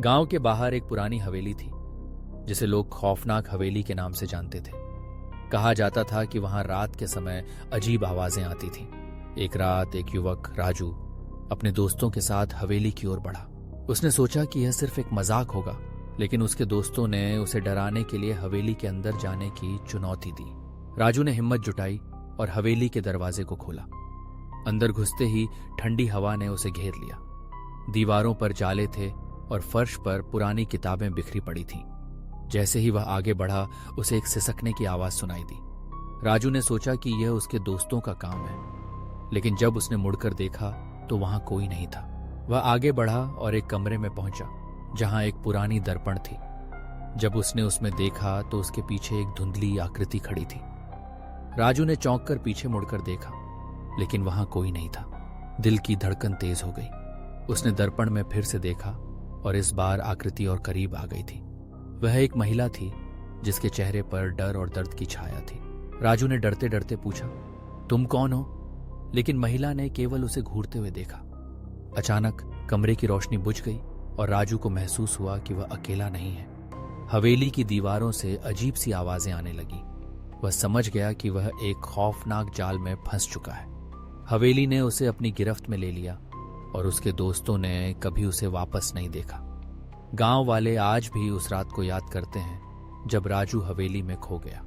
गांव के बाहर एक पुरानी हवेली थी जिसे लोग खौफनाक हवेली के नाम से जानते थे। कहा जाता था कि वहां रात के समय अजीब आवाजें आती थीं। एक रात एक युवक राजू अपने दोस्तों के साथ हवेली की ओर बढ़ा। उसने सोचा कि यह सिर्फ एक मजाक होगा, लेकिन उसके दोस्तों ने उसे डराने के लिए हवेली के अंदर जाने की चुनौती दी। राजू ने हिम्मत जुटाई और हवेली के दरवाजे को खोला। अंदर घुसते ही ठंडी हवा ने उसे घेर लिया। दीवारों पर जाले थे और फर्श पर पुरानी किताबें बिखरी पड़ी थीं। जैसे ही वह आगे बढ़ा, उसे एक सिसकने की आवाज सुनाई दी। राजू ने सोचा कि यह उसके दोस्तों का काम है, लेकिन जब उसने मुड़कर देखा तो वहां कोई नहीं था। वह आगे बढ़ा और एक कमरे में पहुंचा जहां एक पुरानी दर्पण थी। जब उसने उसमें देखा तो उसके पीछे एक धुंधली आकृति खड़ी थी। राजू ने चौंक कर पीछे मुड़कर देखा, लेकिन वहां कोई नहीं था। दिल की धड़कन तेज हो गई। उसने दर्पण में फिर से देखा और इस बार आकृति और करीब आ गई थी। वह एक महिला थी जिसके चेहरे पर डर और दर्द की छाया थी। राजू ने डरते डरते पूछा, तुम कौन हो? लेकिन महिला ने केवल उसे घूरते हुए देखा। अचानक कमरे की रोशनी बुझ गई और राजू को महसूस हुआ कि वह अकेला नहीं है। हवेली की दीवारों से अजीब सी आवाजें आने लगी। वह समझ गया कि वह एक खौफनाक जाल में फंस चुका है। हवेली ने उसे अपनी गिरफ्त में ले लिया और उसके दोस्तों ने कभी उसे वापस नहीं देखा। गांव वाले आज भी उस रात को याद करते हैं जब राजू हवेली में खो गया।